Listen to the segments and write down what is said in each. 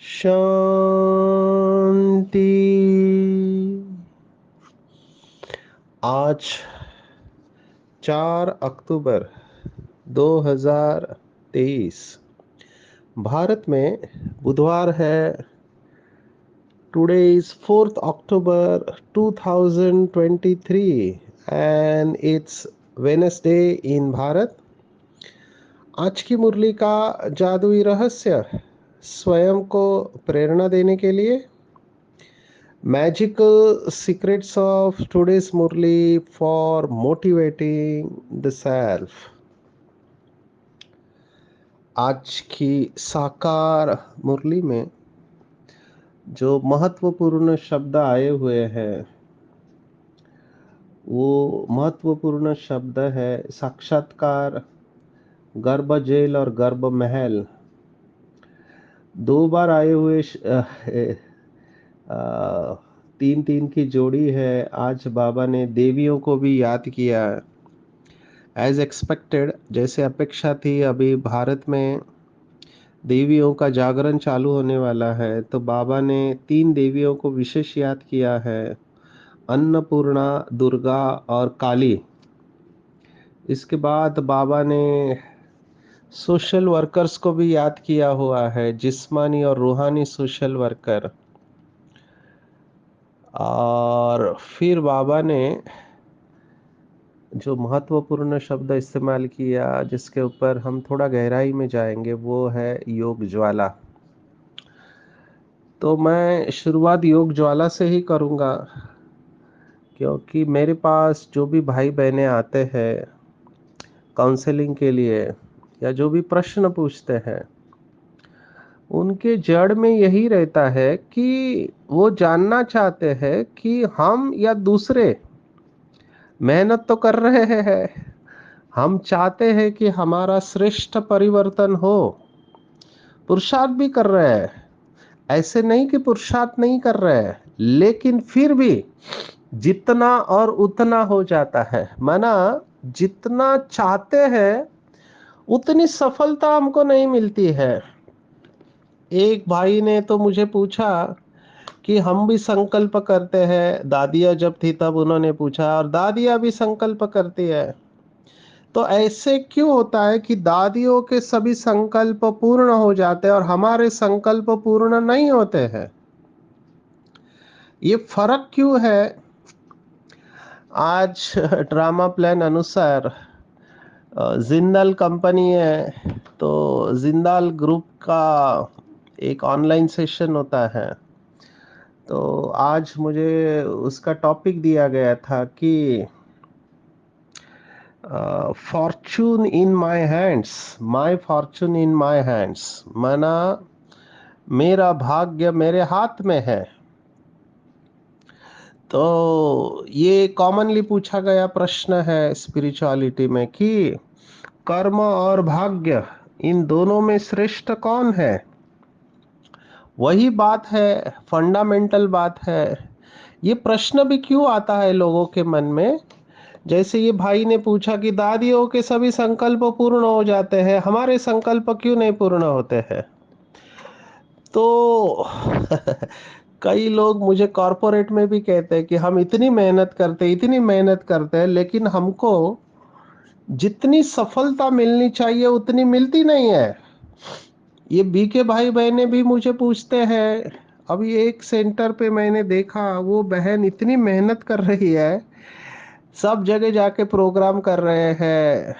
शांति। आज 4 अक्टूबर 2023 भारत में बुधवार है। Today is 4th October 2023 and it's Wednesday in Bharat. आज की मुरली का जादुई रहस्य स्वयं को प्रेरणा देने के लिए Magical secrets of today's Murli for motivating the self। आज की साकार मुरली में जो महत्वपूर्ण शब्द आए हुए हैं वो महत्वपूर्ण शब्द है साक्षात्कार, गर्भ जेल और गर्भ महल। 2 बार आए हुए 3-3 की जोड़ी है। आज बाबा ने देवियों को भी याद किया। एज एक्सपेक्टेड, जैसे अपेक्षा थी, अभी भारत में देवियों का जागरण चालू होने वाला है, तो बाबा ने 3 देवियों को विशेष याद किया है, अन्नपूर्णा, दुर्गा और काली। इसके बाद बाबा ने सोशल वर्कर्स को भी याद किया हुआ है, जिस्मानी और रूहानी सोशल वर्कर। और फिर बाबा ने जो महत्वपूर्ण शब्द इस्तेमाल किया, जिसके ऊपर हम थोड़ा गहराई में जाएंगे, वो है योग ज्वाला। तो मैं शुरुआत योग ज्वाला से ही करूँगा, क्योंकि मेरे पास जो भी भाई बहनें आते हैं काउंसलिंग के लिए या जो भी प्रश्न पूछते हैं, उनके जड़ में यही रहता है कि वो जानना चाहते हैं कि हम या दूसरे मेहनत तो कर रहे हैं, हम चाहते हैं कि हमारा श्रेष्ठ परिवर्तन हो, पुरुषार्थ भी कर रहे हैं, ऐसे नहीं कि पुरुषार्थ नहीं कर रहे हैं, लेकिन फिर भी जितना और उतना हो जाता है। माना जितना चाहते हैं उतनी सफलता हमको नहीं मिलती है। एक भाई ने तो मुझे पूछा कि हम भी संकल्प करते हैं, दादियाँ जब थी तब उन्होंने पूछा, और दादियाँ भी संकल्प करती है, तो ऐसे क्यों होता है कि दादियों के सभी संकल्प पूर्ण हो जाते हैं और हमारे संकल्प पूर्ण नहीं होते हैं? ये फर्क क्यों है? आज ड्रामा प्लान अनुसार जिंदाल कंपनी है, तो जिंदाल ग्रुप का एक ऑनलाइन सेशन होता है। तो आज मुझे उसका टॉपिक दिया गया था कि Fortune in my hands, my Fortune in my hands. माना मेरा भाग्य मेरे हाथ में है। तो ये कॉमनली पूछा गया प्रश्न है स्पिरिचुअलिटी में कि कर्म और भाग्य, इन दोनों में श्रेष्ठ कौन है? वही बात है, फंडामेंटल बात है। ये प्रश्न भी क्यों आता है लोगों के मन में? जैसे ये भाई ने पूछा कि दादियों के सभी संकल्प पूर्ण हो जाते हैं, हमारे संकल्प क्यों नहीं पूर्ण होते हैं? तो कई लोग मुझे कॉर्पोरेट में भी कहते हैं कि हम इतनी मेहनत करते हैं, लेकिन हमको जितनी सफलता मिलनी चाहिए उतनी मिलती नहीं है। ये बी के भाई बहनें भी मुझे पूछते हैं। अभी एक सेंटर पे मैंने देखा, वो बहन इतनी मेहनत कर रही है, सब जगह जाके प्रोग्राम कर रहे हैं,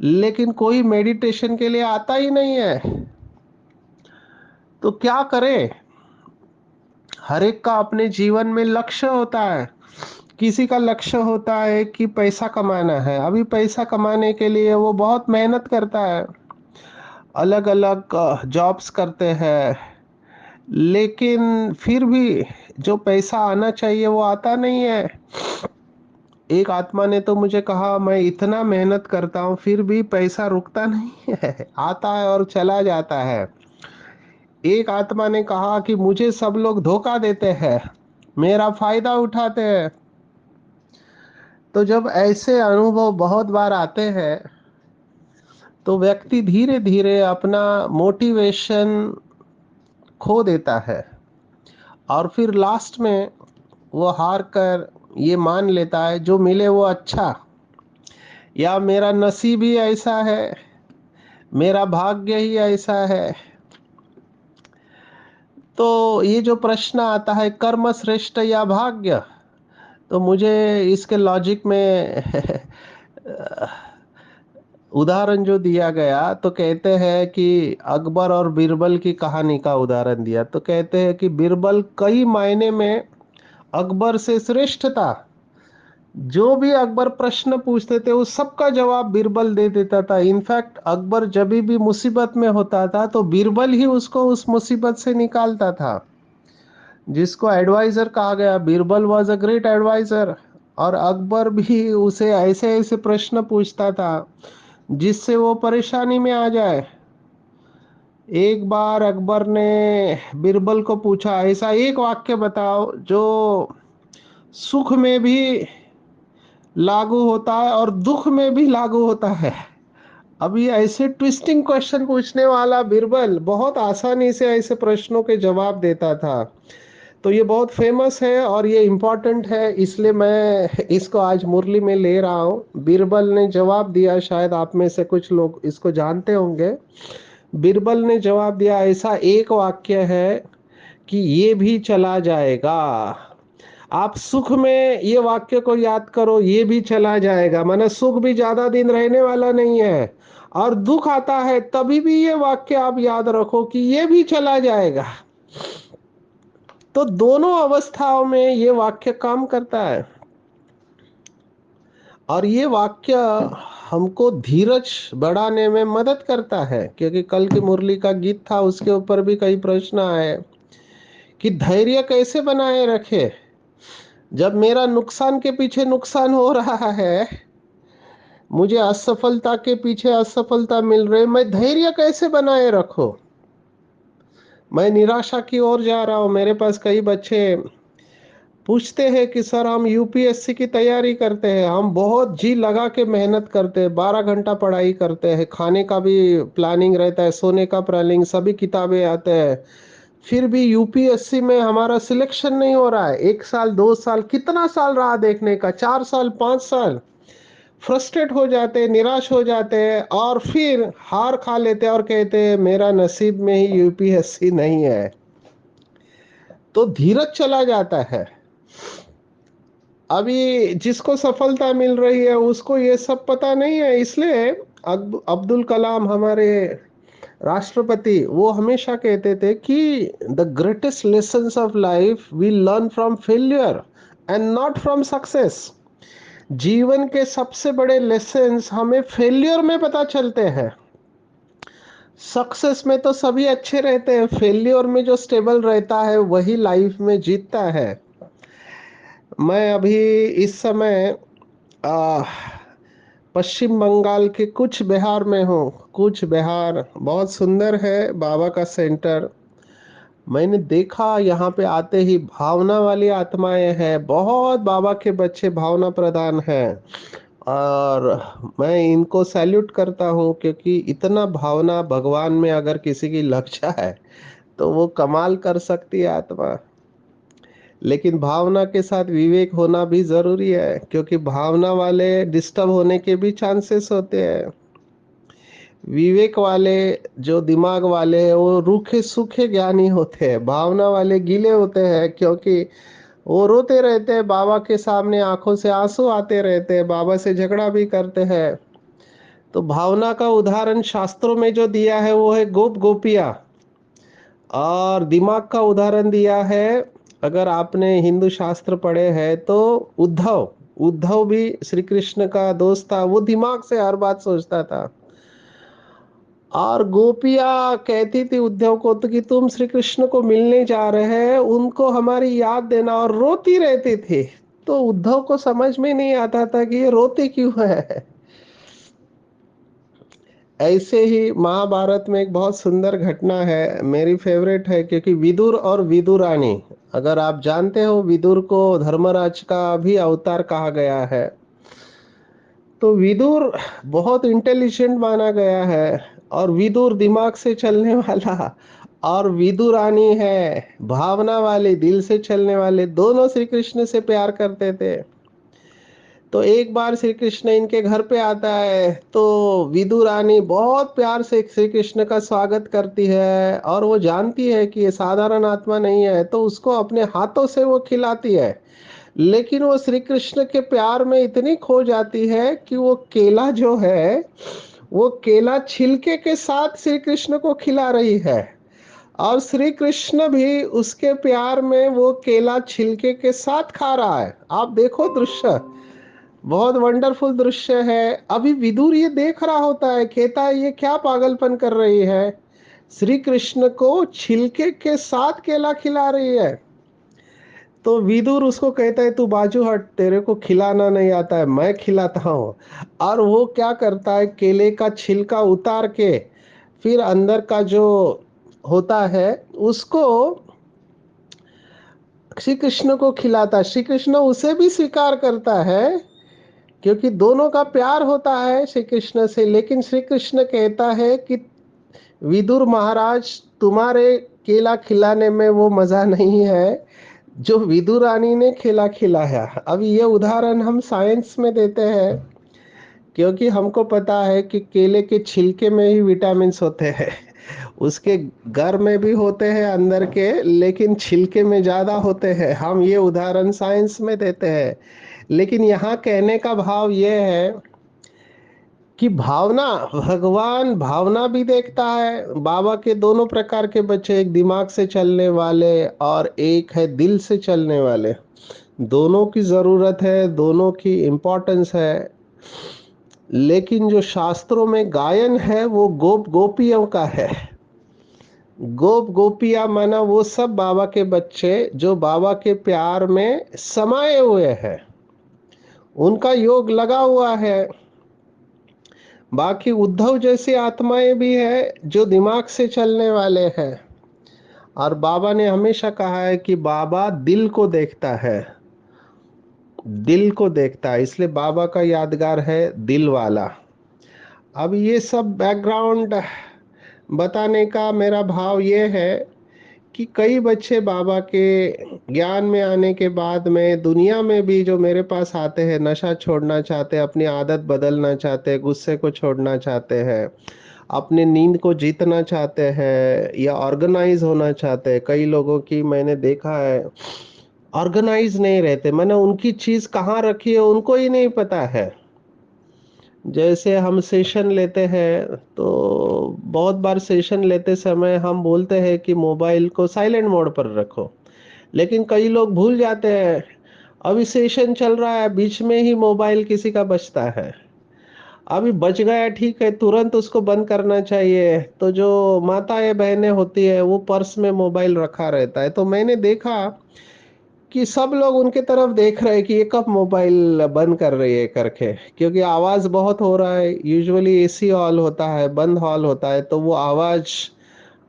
लेकिन कोई मेडिटेशन के लिए आता ही नहीं है। तो क्या करें? हर एक का अपने जीवन में लक्ष्य होता है। किसी का लक्ष्य होता है कि पैसा कमाना है, अभी पैसा कमाने के लिए वो बहुत मेहनत करता है, अलग अलग जॉब्स करते हैं, लेकिन फिर भी जो पैसा आना चाहिए वो आता नहीं है। एक आत्मा ने तो मुझे कहा, मैं इतना मेहनत करता हूँ फिर भी पैसा रुकता नहीं है, आता है और चला जाता है। एक आत्मा ने कहा कि मुझे सब लोग धोखा देते हैं, मेरा फायदा उठाते हैं। तो जब ऐसे अनुभव बहुत बार आते हैं तो व्यक्ति धीरे धीरे अपना मोटिवेशन खो देता है और फिर लास्ट में वो हार कर ये मान लेता है जो मिले वो अच्छा, या मेरा नसीब ही ऐसा है, मेरा भाग्य ही ऐसा है। तो ये जो प्रश्न आता है कर्म श्रेष्ठ या भाग्य, तो मुझे इसके लॉजिक में उदाहरण जो दिया गया तो कहते हैं कि अकबर और बीरबल की कहानी का उदाहरण दिया। तो कहते हैं कि बीरबल कई मायने में अकबर से श्रेष्ठ था। जो भी अकबर प्रश्न पूछते थे उस सबका जवाब बीरबल दे देता था। इनफैक्ट अकबर जब भी मुसीबत में होता था तो बीरबल ही उसको उस मुसीबत से निकालता था, जिसको एडवाइजर कहा गया। Birbal was a great advisor. और अकबर भी उसे ऐसे ऐसे प्रश्न पूछता था जिससे वो परेशानी में आ जाए। एक बार अकबर ने बीरबल को पूछा, ऐसा एक वाक्य बताओ जो सुख में भी लागू होता है और दुख में भी लागू होता है। अभी ऐसे ट्विस्टिंग क्वेश्चन पूछने वाला बीरबल बहुत आसानी से ऐसे प्रश्नों के जवाब देता था। तो ये बहुत फेमस है और ये इम्पोर्टेंट है, इसलिए मैं इसको आज मुरली में ले रहा हूँ। बीरबल ने जवाब दिया, शायद आप में से कुछ लोग इसको जानते होंगे। बीरबल ने जवाब दिया, ऐसा एक वाक्य है कि ये भी चला जाएगा। आप सुख में ये वाक्य को याद करो, ये भी चला जाएगा, माने सुख भी ज्यादा दिन रहने वाला नहीं है। और दुख आता है तभी भी ये वाक्य आप याद रखो कि ये भी चला जाएगा। तो दोनों अवस्थाओं में ये वाक्य काम करता है। और ये वाक्य हमको धीरज बढ़ाने में मदद करता है, क्योंकि कल की मुरली का गीत था उसके ऊपर भी कई प्रश्न आए कि धैर्य कैसे बनाए रखे जब मेरा नुकसान के पीछे नुकसान हो रहा है, मुझे असफलता के पीछे असफलता मिल रही, मैं धैर्य कैसे बनाए रखो। मैं निराशा की ओर जा रहा हूं। मेरे पास कई बच्चे पूछते हैं कि सर हम यूपीएससी की तैयारी करते हैं, हम बहुत जी लगा के मेहनत करते हैं, 12 घंटा पढ़ाई करते हैं, खाने का भी प्लानिंग रहता है, सोने का प्लानिंग, सभी किताबें आते हैं, फिर भी यूपीएससी में हमारा सिलेक्शन नहीं हो रहा है। 1 साल 2 साल कितना साल रहा देखने का, 4 साल 5 साल। फ्रस्ट्रेट हो जाते हैं, निराश हो जाते हैं और फिर हार खा लेते हैं और कहते हैं मेरा नसीब में ही यूपीएससी नहीं है। तो धीरज चला जाता है। अभी जिसको सफलता मिल रही है उसको ये सब पता नहीं है, इसलिए अब्दुल कलाम हमारे राष्ट्रपति वो हमेशा कहते थे कि the greatest lessons of life we learn from failure and not from success. जीवन के सबसे बड़े लेसन्स हमें फेलियर में पता चलते हैं। सक्सेस में तो सभी अच्छे रहते हैं, फेलियर में जो स्टेबल रहता है वही लाइफ में जीतता है। मैं अभी इस समय आ, पश्चिम बंगाल के कुछ बिहार में हूँ। कुछ बिहार बहुत सुंदर है, बाबा का सेंटर। मैंने देखा यहाँ पे आते ही भावना वाली आत्माएं हैं, बहुत बाबा के बच्चे भावना प्रधान हैं। और मैं इनको सैल्यूट करता हूँ, क्योंकि इतना भावना भगवान में अगर किसी की लग जाए तो वो कमाल कर सकती है आत्मा। लेकिन भावना के साथ विवेक होना भी जरूरी है, क्योंकि भावना वाले डिस्टर्ब होने के भी चांसेस होते हैं। विवेक वाले जो दिमाग वाले हैं वो रूखे सूखे ज्ञानी होते हैं, भावना वाले गीले होते हैं, क्योंकि वो रोते रहते हैं बाबा के सामने, आंखों से आंसू आते रहते हैं, बाबा से झगड़ा भी करते हैं। तो भावना का उदाहरण शास्त्रों में जो दिया है वो है गोप गोपिया। और दिमाग का उदाहरण दिया है, अगर आपने हिंदू शास्त्र पढ़े हैं तो उद्धव। उद्धव भी श्री कृष्ण का दोस्त था, वो दिमाग से हर बात सोचता था। और गोपिया कहती थी उद्धव को तो कि तुम श्री कृष्ण को मिलने जा रहे हैं, उनको हमारी याद देना, और रोती रहती थी। तो उद्धव को समझ में नहीं आता था कि ये रोते क्यों है। ऐसे ही महाभारत में एक बहुत सुंदर घटना है, मेरी फेवरेट है, क्योंकि विदुर और विदुरानी, अगर आप जानते हो विदुर को धर्मराज का भी अवतार कहा गया है। तो विदुर बहुत इंटेलिजेंट माना गया है, और विदुर दिमाग से चलने वाला, और विदुरानी है भावना वाले, दिल से चलने वाले। दोनों श्री कृष्ण से प्यार करते थे। तो एक बार श्री कृष्ण इनके घर पे आता है, तो विदुरानी बहुत प्यार से श्री कृष्ण का स्वागत करती है, और वो जानती है कि ये साधारण आत्मा नहीं है, तो उसको अपने हाथों से वो खिलाती है। लेकिन वो श्री कृष्ण के प्यार में इतनी खो जाती है कि वो केला जो है, वो केला छिलके के साथ श्री कृष्ण को खिला रही है, और श्री कृष्ण भी उसके प्यार में वो केला छिलके के साथ खा रहा है। आप देखो दृश्य, बहुत वंडरफुल दृश्य है। अभी विदुर ये देख रहा होता है, कहता है ये क्या पागलपन कर रही है, श्री कृष्ण को छिलके के साथ केला खिला रही है। तो विदुर उसको कहता है तू बाजू हट, तेरे को खिलाना नहीं आता है, मैं खिलाता हूँ। और वो क्या करता है, केले का छिलका उतार के फिर अंदर का जो होता है उसको श्री कृष्ण को खिलाता है। श्री कृष्ण उसे भी स्वीकार करता है, क्योंकि दोनों का प्यार होता है श्री कृष्ण से। लेकिन श्री कृष्ण कहता है कि विदुर महाराज, तुम्हारे केला खिलाने में वो मजा नहीं है जो विदुरानी ने केला खिलाया। अब ये उदाहरण हम साइंस में देते हैं, क्योंकि हमको पता है कि केले के छिलके में ही विटामिन होते हैं, उसके घर में भी होते हैं अंदर के, लेकिन छिलके में ज्यादा होते हैं। हम ये उदाहरण साइंस में देते हैं। लेकिन यहाँ कहने का भाव ये है कि भावना, भगवान भावना भी देखता है। बाबा के दोनों प्रकार के बच्चे, एक दिमाग से चलने वाले और एक है दिल से चलने वाले। दोनों की जरूरत है, दोनों की इम्पोर्टेंस है। लेकिन जो शास्त्रों में गायन है वो गोप गोपियों का है। गोप गोपियां माना वो सब बाबा के बच्चे जो बाबा के प्यार में समाये हुए हैं, उनका योग लगा हुआ है। बाकी उद्धव जैसी आत्माएं भी है जो दिमाग से चलने वाले हैं। और बाबा ने हमेशा कहा है कि बाबा दिल को देखता है, दिल को देखता है, इसलिए बाबा का यादगार है दिल वाला। अब ये सब बैकग्राउंड बताने का मेरा भाव ये है कि कई बच्चे बाबा के ज्ञान में आने के बाद में दुनिया में भी जो मेरे पास आते हैं, नशा छोड़ना चाहते हैं, अपनी आदत बदलना चाहते हैं, गुस्से को छोड़ना चाहते हैं, अपने नींद को जीतना चाहते हैं, या ऑर्गेनाइज होना चाहते हैं। कई लोगों की मैंने देखा है ऑर्गेनाइज नहीं रहते, मैंने उनकी चीज कहाँ रखी है उनको ही नहीं पता है। जैसे हम सेशन लेते हैं, तो बहुत बार सेशन लेते समय हम बोलते हैं कि मोबाइल को साइलेंट मोड पर रखो, लेकिन कई लोग भूल जाते हैं। अभी सेशन चल रहा है, बीच में ही मोबाइल किसी का बजता है। अभी बच गया ठीक है, तुरंत उसको बंद करना चाहिए। तो जो माताएं बहनें होती है वो पर्स में मोबाइल रखा रहता है। तो मैंने देखा कि सब लोग उनके तरफ देख रहे हैं कि ये कब मोबाइल बंद कर रही है करके, क्योंकि आवाज बहुत हो रहा है। यूजुअली एसी हॉल होता है, बंद हॉल होता है, तो वो आवाज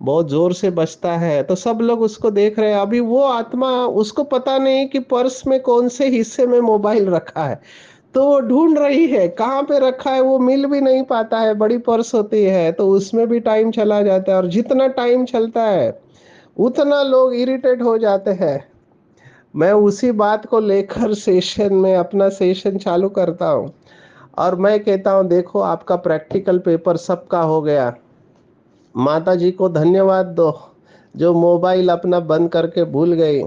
बहुत जोर से बजता है, तो सब लोग उसको देख रहे हैं। अभी वो आत्मा, उसको पता नहीं कि पर्स में कौन से हिस्से में मोबाइल रखा है, तो वो ढूंढ रही है कहाँ पे रखा है, वो मिल भी नहीं पाता है। बड़ी पर्स होती है तो उसमें भी टाइम चला जाता है, और जितना टाइम चलता है उतना लोग इरिटेट हो जाते हैं। मैं उसी बात को लेकर सेशन में अपना सेशन चालू करता हूँ, और मैं कहता हूँ देखो आपका प्रैक्टिकल पेपर सबका हो गया, माता जी को धन्यवाद दो जो मोबाइल अपना बंद करके भूल गई,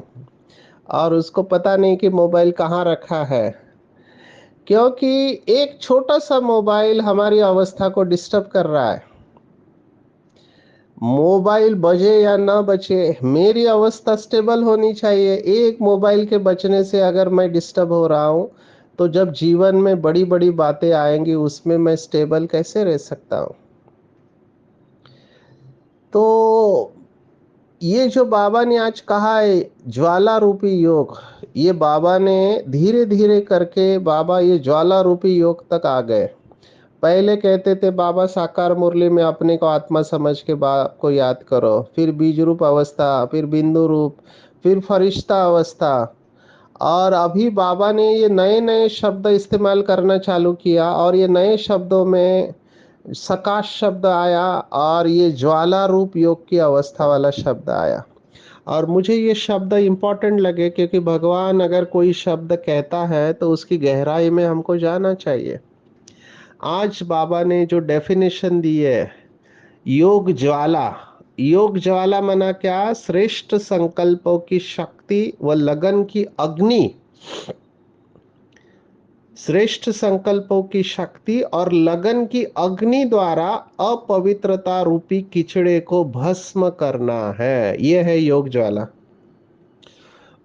और उसको पता नहीं कि मोबाइल कहाँ रखा है। क्योंकि एक छोटा सा मोबाइल हमारी अवस्था को डिस्टर्ब कर रहा है। मोबाइल बजे या ना बचे, मेरी अवस्था स्टेबल होनी चाहिए। एक मोबाइल के बचने से अगर मैं डिस्टर्ब हो रहा हूँ, तो जब जीवन में बड़ी बड़ी बातें आएंगी उसमें मैं स्टेबल कैसे रह सकता हूँ। तो ये जो बाबा ने आज कहा है ज्वाला रूपी योग, ये बाबा ने धीरे धीरे करके बाबा ये ज्वाला रूपी योग तक आ गए। पहले कहते थे बाबा साकार मुरली में अपने को आत्मा समझ के बाप को याद करो, फिर बीज रूप अवस्था, फिर बिंदु रूप, फिर फरिश्ता अवस्था। और अभी बाबा ने ये नए नए शब्द इस्तेमाल करना चालू किया, और ये नए शब्दों में सकाश शब्द आया, और ये ज्वाला रूप योग की अवस्था वाला शब्द आया। और मुझे ये शब्द इम्पोर्टेंट लगे, क्योंकि भगवान अगर कोई शब्द कहता है तो उसकी गहराई में हमको जाना चाहिए। आज बाबा ने जो डेफिनेशन दी है, योग ज्वाला, योग ज्वाला मना क्या? श्रेष्ठ संकल्पों की शक्ति व लगन की अग्नि, श्रेष्ठ संकल्पों की शक्ति और लगन की अग्नि द्वारा अपवित्रता रूपी कीचड़े को भस्म करना है। यह है योग ज्वाला।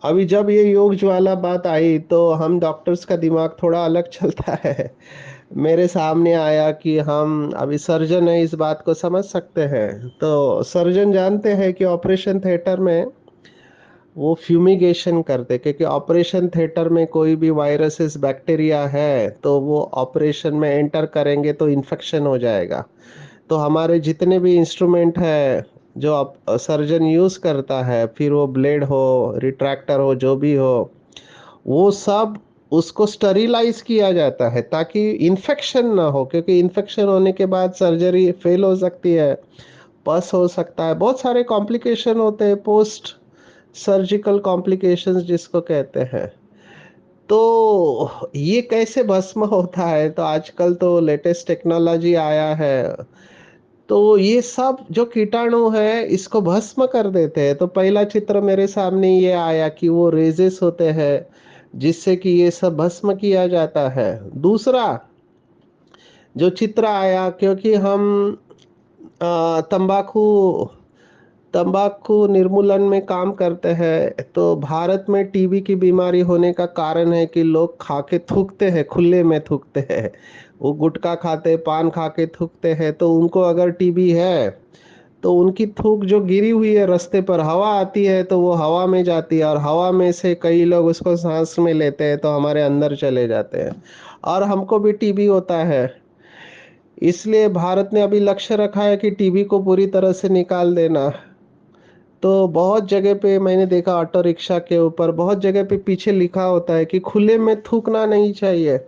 अभी जब ये योग ज्वाला बात आई तो हम डॉक्टर्स का दिमाग थोड़ा अलग चलता है। मेरे सामने आया कि हम अभी सर्जन है, इस बात को समझ सकते हैं। तो सर्जन जानते हैं कि ऑपरेशन थिएटर में वो फ्यूमिगेशन करते, क्योंकि ऑपरेशन थिएटर में कोई भी वायरसेस बैक्टीरिया है तो वो ऑपरेशन में एंटर करेंगे तो इन्फेक्शन हो जाएगा। तो हमारे जितने भी इंस्ट्रूमेंट है जो सर्जन यूज़ करता है, फिर वो ब्लेड हो, रिट्रैक्टर हो, जो भी हो, वो सब उसको स्टरीलाइज किया जाता है ताकि इन्फेक्शन ना हो, क्योंकि इन्फेक्शन होने के बाद सर्जरी फेल हो सकती है, पस हो सकता है, बहुत सारे कॉम्प्लिकेशन होते हैं, पोस्ट सर्जिकल कॉम्प्लिकेशंस जिसको कहते हैं। तो ये कैसे भस्म होता है? तो आजकल तो लेटेस्ट टेक्नोलॉजी आया है, तो ये सब जो कीटाणु है इसको भस्म कर देते हैं। तो पहला चित्र मेरे सामने ये आया कि वो रेजेस होते हैं जिससे कि ये सब भस्म किया जाता है। दूसरा जो चित्र आया, क्योंकि हम तंबाकू तंबाकू निर्मूलन में काम करते हैं, तो भारत में टीबी की बीमारी होने का कारण है कि लोग खा के थूकते हैं, खुले में थूकते हैं। वो गुटखा खाते, पान खा के थूकते हैं, तो उनको अगर टीबी है तो उनकी थूक जो गिरी हुई है रास्ते पर, हवा आती है तो वो हवा में जाती है, और हवा में से कई लोग उसको सांस में लेते हैं तो हमारे अंदर चले जाते हैं, और हमको भी टीबी होता है। इसलिए भारत ने अभी लक्ष्य रखा है कि टीबी को पूरी तरह से निकाल देना। तो बहुत जगह पे मैंने देखा, ऑटो रिक्शा के ऊपर बहुत जगह पे पीछे लिखा होता है कि खुले में थूकना नहीं चाहिए।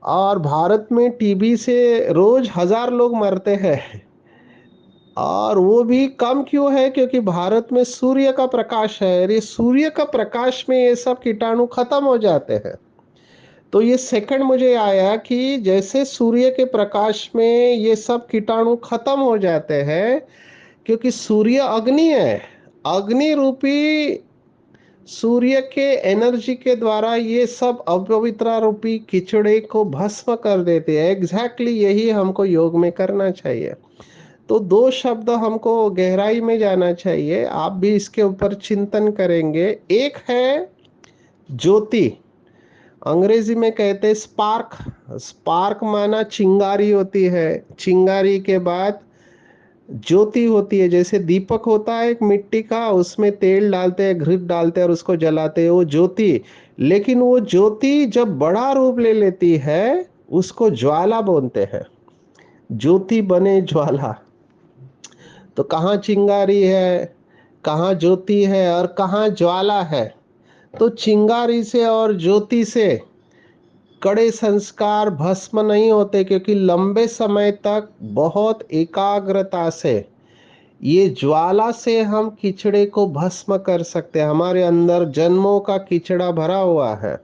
और भारत में टीबी से रोज 1000 लोग मरते हैं, और वो भी कम क्यों है? क्योंकि भारत में सूर्य का प्रकाश है, और ये सूर्य का प्रकाश में ये सब कीटाणु खत्म हो जाते हैं। तो ये सेकंड मुझे आया कि जैसे सूर्य के प्रकाश में ये सब कीटाणु खत्म हो जाते हैं, क्योंकि सूर्य अग्नि है, अग्नि रूपी सूर्य के एनर्जी के द्वारा ये सब अपवित्र रूपी कीचड़े को भस्म कर देते हैं। एग्जैक्टली यही हमको योग में करना चाहिए। तो दो शब्द हमको गहराई में जाना चाहिए, आप भी इसके ऊपर चिंतन करेंगे। एक है ज्योति, अंग्रेजी में कहते हैं स्पार्क। स्पार्क माना चिंगारी होती है, चिंगारी के बाद ज्योति होती है। जैसे दीपक होता है एक मिट्टी का, उसमें तेल डालते हैं, घृत डालते हैं और उसको जलाते हैं, वो ज्योति। लेकिन वो ज्योति जब बड़ा रूप ले लेती है उसको ज्वाला बोलते हैं। ज्योति बने ज्वाला। तो कहाँ चिंगारी है, कहाँ ज्योति है, और कहाँ ज्वाला है? तो चिंगारी से और ज्योति से कड़े संस्कार भस्म नहीं होते, क्योंकि लंबे समय तक बहुत एकाग्रता से ये ज्वाला से हम कीचड़े को भस्म कर सकते हैं। हमारे अंदर जन्मों का कीचड़ा भरा हुआ है।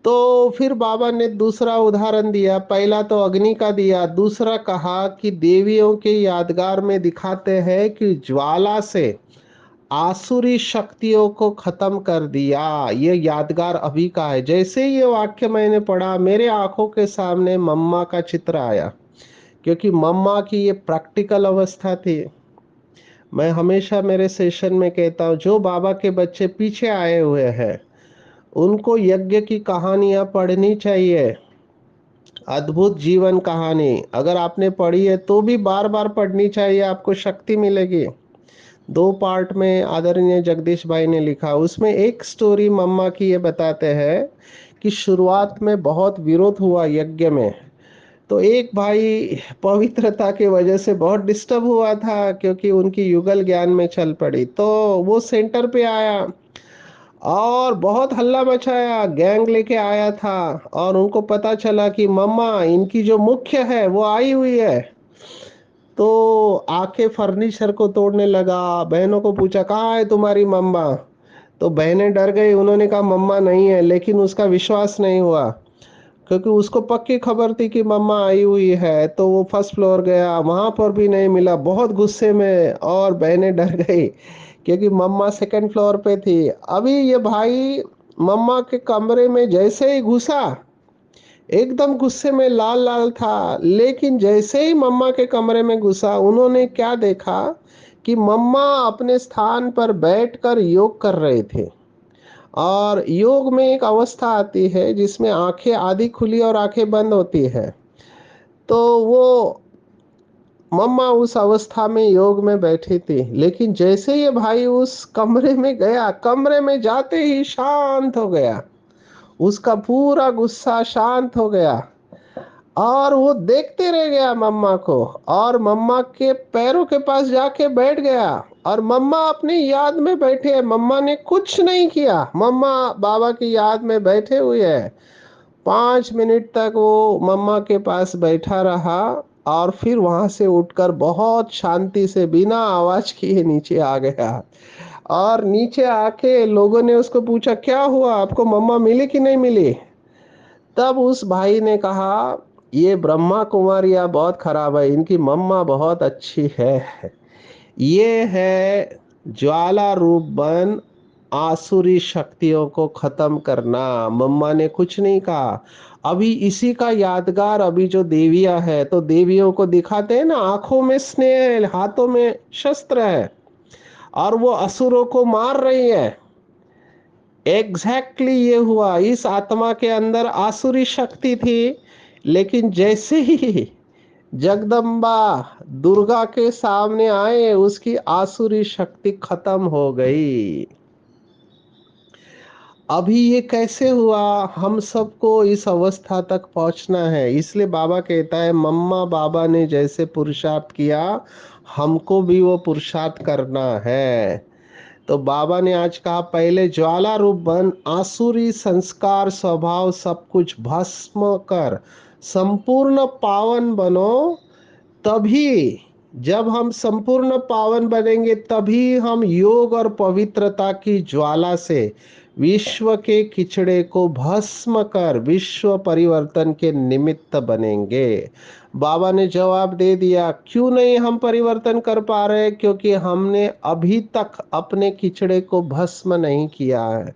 तो फिर बाबा ने दूसरा उदाहरण दिया, पहला तो अग्नि का दिया, दूसरा कहा कि देवियों के यादगार में दिखाते हैं कि ज्वाला से आसुरी शक्तियों को खत्म कर दिया। ये यादगार अभी का है। जैसे ये वाक्य मैंने पढ़ा, मेरे आंखों के सामने मम्मा का चित्र आया, क्योंकि मम्मा की ये प्रैक्टिकल अवस्था थी। मैं हमेशा मेरे सेशन में कहता हूँ, जो बाबा के बच्चे पीछे आए हुए हैं उनको यज्ञ की कहानियां पढ़नी चाहिए। अद्भुत जीवन कहानी अगर आपने पढ़ी है तो भी बार बार पढ़नी चाहिए, आपको शक्ति मिलेगी। 2 पार्ट में आदरणीय जगदीश भाई ने लिखा। उसमें एक स्टोरी मम्मा की ये बताते हैं कि शुरुआत में बहुत विरोध हुआ यज्ञ में। तो एक भाई पवित्रता की वजह से बहुत डिस्टर्ब हुआ था, क्योंकि उनकी युगल ज्ञान में चल पड़ी। तो वो सेंटर पे आया और बहुत हल्ला मचाया, गैंग लेके आया था। और उनको पता चला कि मम्मा इनकी जो मुख्य है वो आई हुई है। तो आके फर्नीचर को तोड़ने लगा। बहनों को पूछा कहाँ है तुम्हारी मम्मा। तो बहनें डर गई, उन्होंने कहा मम्मा नहीं है, लेकिन उसका विश्वास नहीं हुआ, क्योंकि उसको पक्की खबर थी कि मम्मा आई हुई है। तो वो फर्स्ट फ्लोर गया, वहां पर भी नहीं मिला, बहुत गुस्से में, और बहनें डर गई क्योंकि मम्मा सेकंड फ्लोर पे थी। अभी ये भाई मम्मा के कमरे में जैसे ही घुसा, एकदम गुस्से में लाल लाल था, लेकिन जैसे ही मम्मा के कमरे में घुसा, उन्होंने क्या देखा कि मम्मा अपने स्थान पर बैठकर योग कर रहे थे। और योग में एक अवस्था आती है जिसमें आंखें आधी खुली और आंखें बंद होती है। तो वो मम्मा उस अवस्था में योग में बैठी थी, लेकिन जैसे ये भाई उस कमरे में गया, कमरे में जाते ही शांत हो गया, उसका पूरा गुस्सा शांत हो गया। और वो देखते रह गया मम्मा को, और मम्मा के पैरों के पास जाके बैठ गया। और मम्मा अपनी याद में बैठे हैं, मम्मा ने कुछ नहीं किया, मम्मा बाबा की याद में बैठे हुए हैं। 5 मिनट तक वो मम्मा के पास बैठा रहा, और फिर वहां से उठकर बहुत शांति से बिना आवाज किए नीचे आ गया। और नीचे आके लोगों ने उसको पूछा क्या हुआ, आपको मम्मा मिली कि नहीं मिली। तब उस भाई ने कहा ये ब्रह्मा कुमारियाँ बहुत खराब है, इनकी मम्मा बहुत अच्छी है। ये है ज्वाला रूप बन आसुरी शक्तियों को खत्म करना। मम्मा ने कुछ नहीं कहा। अभी इसी का यादगार, अभी जो देवियां है, तो देवियों को दिखाते हैं ना, आंखों में स्नेह, हाथों में शस्त्र है, और वो असुरों को मार रही है। एग्जैक्टली ये हुआ। इस आत्मा के अंदर आसुरी शक्ति थी, लेकिन जैसे ही जगदम्बा दुर्गा के सामने आए, उसकी आसुरी शक्ति खत्म हो गई। अभी ये कैसे हुआ, हम सबको इस अवस्था तक पहुंचना है। इसलिए बाबा कहता है मम्मा बाबा ने जैसे पुरुषार्थ किया, हमको भी वो पुरुषार्थ करना है। तो बाबा ने आज कहा पहले ज्वाला रूप बन आसुरी संस्कार स्वभाव सब कुछ भस्म कर संपूर्ण पावन बनो। तभी जब हम संपूर्ण पावन बनेंगे, तभी हम योग और पवित्रता की ज्वाला से विश्व के किचड़े को भस्म कर विश्व परिवर्तन के निमित्त बनेंगे। बाबा ने जवाब दे दिया, क्यों नहीं हम परिवर्तन कर पा रहे, क्योंकि हमने अभी तक अपने किचड़े को भस्म नहीं किया है।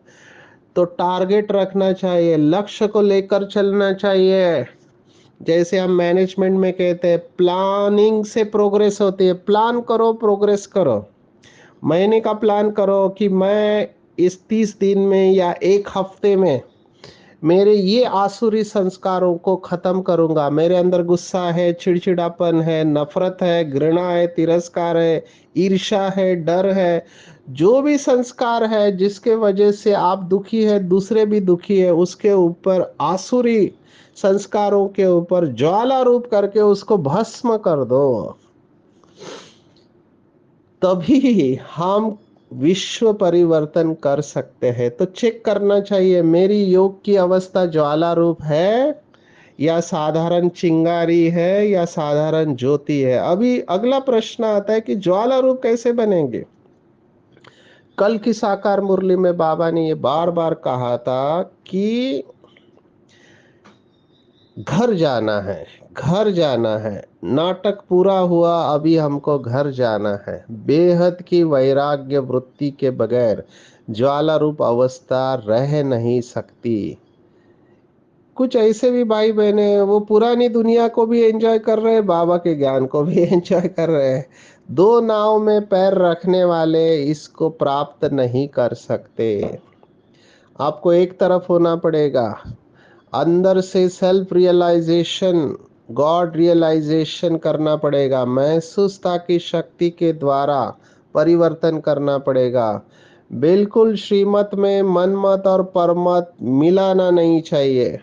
तो टारगेट रखना चाहिए, लक्ष्य को लेकर चलना चाहिए। जैसे हम मैनेजमेंट में कहते हैं प्लानिंग से प्रोग्रेस होती है। प्लान करो, प्रोग्रेस करो। महीने का प्लान करो कि मैं इस 30 दिन में या एक हफ्ते में मेरे ये आसुरी संस्कारों को खत्म करूंगा। मेरे अंदर गुस्सा है, चिड़चिड़ापन है, नफरत है, घृणा है, तिरस्कार है, ईर्ष्या है, डर है, जो भी संस्कार है जिसके वजह से आप दुखी है, दूसरे भी दुखी है, उसके ऊपर आसुरी संस्कारों के ऊपर ज्वाला रूप करके उसको भस्म कर दो। तभी हम विश्व परिवर्तन कर सकते हैं। तो चेक करना चाहिए मेरी योग की अवस्था ज्वाला रूप है, या साधारण चिंगारी है, या साधारण ज्योति है। अभी अगला प्रश्न आता है कि ज्वाला रूप कैसे बनेंगे। कल की साकार मुरली में बाबा ने ये बार बार कहा था कि घर जाना है, घर जाना है। नाटक पूरा हुआ, अभी हमको घर जाना है। बेहद की वैराग्य वृत्ति के बगैर ज्वाला रूप अवस्था रह नहीं सकती। कुछ ऐसे भी भाई बहने हैं, वो पुरानी दुनिया को भी एंजॉय कर रहे हैं, बाबा के ज्ञान को भी एंजॉय कर रहे हैं। दो नाव में पैर रखने वाले इसको प्राप्त नहीं कर सकते। आपको एक तरफ होना पड़ेगा, अंदर से सेल्फ रियलाइजेशन, गॉड रियलाइजेशन करना पड़ेगा। महसूसता की शक्ति के द्वारा परिवर्तन करना पड़ेगा। बिल्कुल श्रीमत में मनमत और परमत मिलाना नहीं चाहिए।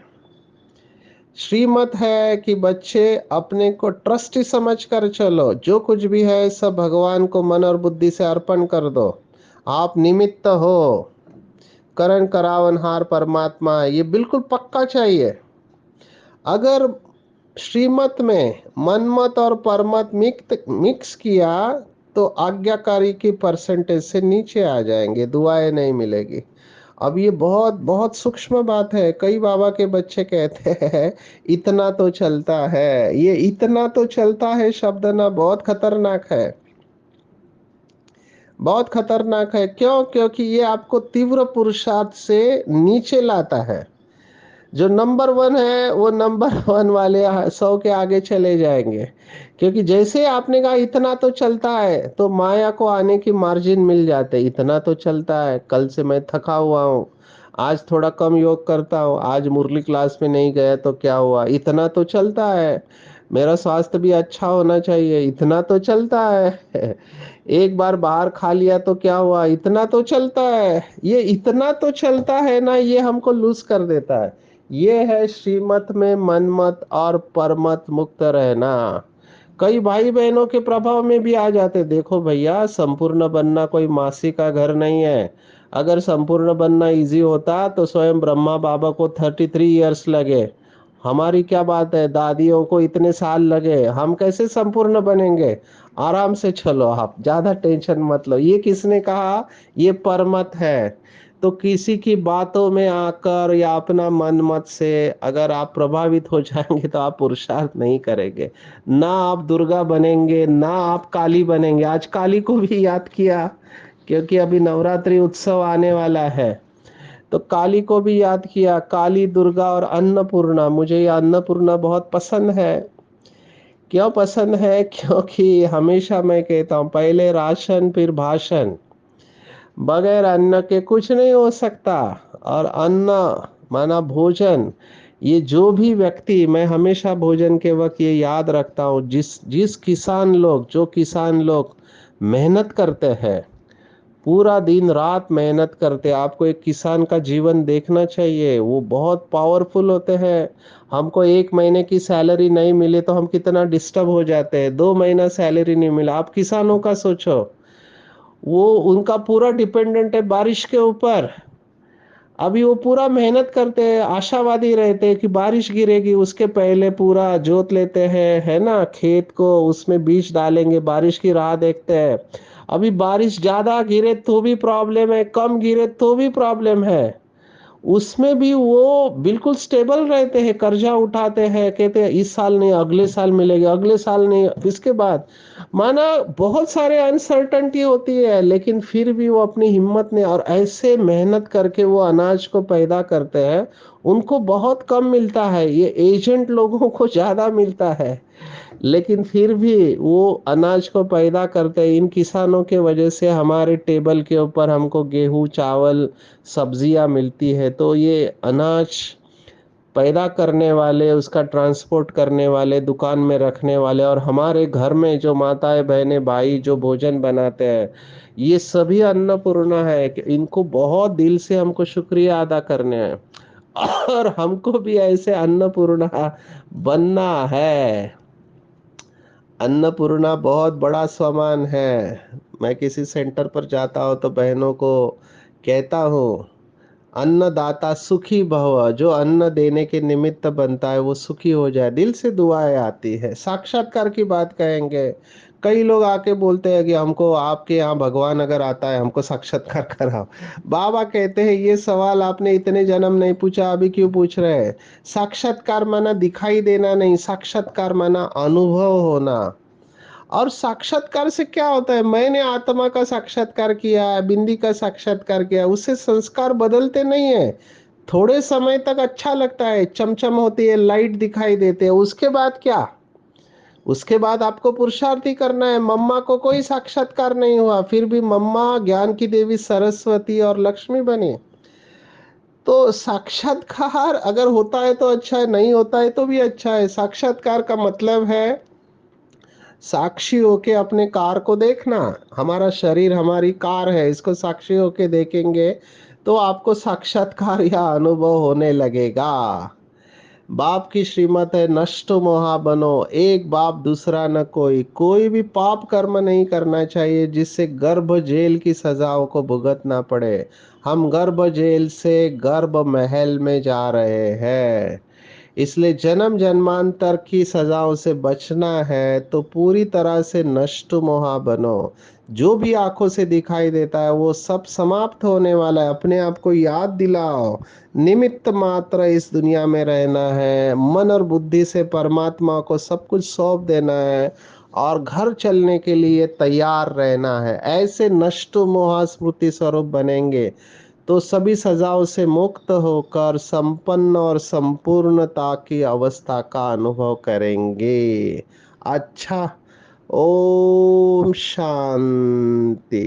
श्रीमत है कि बच्चे अपने को ट्रस्टी समझ कर चलो, जो कुछ भी है सब भगवान को मन और बुद्धि से अर्पण कर दो, आप निमित्त हो, करण करावनहार परमात्मा, ये बिल्कुल पक्का चाहिए। अगर श्रीमत में मनमत और परमत मिक्स किया तो आज्ञाकारी की परसेंटेज से नीचे आ जाएंगे, दुआएं नहीं मिलेगी। अब ये बहुत बहुत सूक्ष्म बात है। कई बाबा के बच्चे कहते हैं इतना तो चलता है, ये इतना तो चलता है शब्द ना बहुत खतरनाक है, बहुत खतरनाक है। क्यों? क्योंकि ये आपको तीव्र पुरुषार्थ से नीचे लाता है। जो नंबर वन है वो नंबर वन वाले 100 के आगे चले जाएंगे। क्योंकि जैसे आपने कहा इतना तो चलता है, तो माया को आने की मार्जिन मिल जाते। इतना तो चलता है, कल से मैं थका हुआ हूँ, आज थोड़ा कम योग करता हूँ, आज मुरली क्लास में नहीं गया तो क्या हुआ, इतना तो चलता है, मेरा स्वास्थ्य भी अच्छा होना चाहिए, इतना तो चलता है, एक बार बाहर खा लिया तो क्या हुआ, इतना तो चलता है। ये इतना तो चलता है ना, ये हमको लूज कर देता है। ये है श्रीमत में मनमत और परमत मुक्त रहना। कई भाई बहनों के प्रभाव में भी आ जाते। देखो भैया, संपूर्ण बनना कोई मासी का घर नहीं है। अगर संपूर्ण बनना इजी होता तो स्वयं ब्रह्मा बाबा को 33 इयर्स लगे। हमारी क्या बात है, दादियों को इतने साल लगे, हम कैसे संपूर्ण बनेंगे। आराम से चलो, आप ज्यादा टेंशन मत लो। ये किसने कहा? ये परमत है। तो किसी की बातों में आकर या अपना मन मत से अगर आप प्रभावित हो जाएंगे तो आप पुरुषार्थ नहीं करेंगे। ना आप दुर्गा बनेंगे, ना आप काली बनेंगे। आज काली को भी याद किया, क्योंकि अभी नवरात्रि उत्सव आने वाला है, तो काली को भी याद किया। काली, दुर्गा और अन्नपूर्णा। मुझे ये अन्नपूर्णा बहुत पसंद है। क्यों पसंद है? क्योंकि हमेशा मैं कहता हूँ पहले राशन फिर भाषण। बगैर अन्न के कुछ नहीं हो सकता। और अन्न माना भोजन। ये जो भी व्यक्ति, मैं हमेशा भोजन के वक्त ये याद रखता हूँ, जिस जिस किसान लोग, जो किसान लोग मेहनत करते हैं, पूरा दिन रात मेहनत करते हैं, आपको एक किसान का जीवन देखना चाहिए। वो बहुत पावरफुल होते हैं। हमको 1 महीने की सैलरी नहीं मिले तो हम कितना डिस्टर्ब हो जाते हैं। 2 महीना सैलरी नहीं मिला, आप किसानों का सोचो। वो उनका पूरा डिपेंडेंट है बारिश के ऊपर। अभी वो पूरा मेहनत करते हैं, आशावादी रहते हैं कि बारिश गिरेगी, उसके पहले पूरा जोत लेते हैं, है ना, खेत को, उसमें बीज डालेंगे, बारिश की राह देखते हैं। अभी बारिश ज्यादा गिरे तो भी प्रॉब्लम है, कम गिरे तो भी प्रॉब्लम है। उसमें भी वो बिल्कुल स्टेबल रहते हैं, कर्जा उठाते हैं, कहते हैं इस साल नहीं अगले साल मिलेगा, अगले साल नहीं इसके बाद। माना बहुत सारे अनसर्टेनिटी होती है, लेकिन फिर भी वो अपनी हिम्मत ने, और ऐसे मेहनत करके वो अनाज को पैदा करते हैं। उनको बहुत कम मिलता है, ये एजेंट लोगों को ज्यादा मिलता है। लेकिन फिर भी वो अनाज को पैदा करते हैं। इन किसानों के वजह से हमारे टेबल के ऊपर हमको गेहूं, चावल, सब्जियां मिलती है। तो ये अनाज पैदा करने वाले, उसका ट्रांसपोर्ट करने वाले, दुकान में रखने वाले, और हमारे घर में जो माताएं, बहनें, भाई जो भोजन बनाते हैं, ये सभी अन्नपूर्णा है। कि इनको बहुत दिल से हमको शुक्रिया अदा करने हैं। और हमको भी ऐसे अन्नपूर्णा बनना है। अन्नपूर्णा बहुत बड़ा सामान है। मैं किसी सेंटर पर जाता हूँ तो बहनों को कहता हूँ, अन्नदाता सुखी भव। जो अन्न देने के निमित्त बनता है वो सुखी हो जाए। दिल से दुआएं आती है। साक्षात्कार की बात कहेंगे। कई लोग आके बोलते हैं कि हमको आपके यहाँ भगवान अगर आता है हमको साक्षात्कार कराओ। बाबा कहते हैं ये सवाल आपने इतने जन्म नहीं पूछा, अभी क्यों पूछ रहे हैं? साक्षात्कार माना दिखाई देना नहीं, साक्षात्कार माना अनुभव होना। और साक्षात्कार से क्या होता है? मैंने आत्मा का साक्षात्कार किया, बिंदी का साक्षात्कार किया, उससे संस्कार बदलते नहीं है। थोड़े समय तक अच्छा लगता है, चमचम होती है, लाइट दिखाई देते हैं, उसके बाद क्या? उसके बाद आपको पुरुषार्थी करना है। मम्मा को कोई साक्षात्कार नहीं हुआ, फिर भी मम्मा ज्ञान की देवी सरस्वती और लक्ष्मी बनी। तो साक्षात्कार अगर होता है तो अच्छा है, नहीं होता है तो भी अच्छा है। साक्षात्कार का मतलब है साक्षी होके अपने कार को देखना। हमारा शरीर हमारी कार है, इसको साक्षी होके देखेंगे तो आपको साक्षात्कार या अनुभव होने लगेगा। बाप की श्रीमत है, नष्ट मोहा बनो, एक बाप दूसरा न कोई। कोई भी पाप कर्म नहीं करना चाहिए जिससे गर्भ जेल की सजाओं को भुगतना पड़े। हम गर्भ जेल से गर्भ महल में जा रहे हैं। इसलिए जन्म जन्मांतर की सजाओं से बचना है तो पूरी तरह से नष्ट मोहा बनो। जो भी आंखों से दिखाई देता है वो सब समाप्त होने वाला है। अपने आप को याद दिलाओ, निमित्त मात्र इस दुनिया में रहना है। मन और बुद्धि से परमात्मा को सब कुछ सौंप देना है और घर चलने के लिए तैयार रहना है। ऐसे नष्ट मोहा स्मृति स्वरूप बनेंगे तो सभी सजाओं से मुक्त होकर संपन्न और संपूर्णता की अवस्था का अनुभव करेंगे। अच्छा, ओम शांति।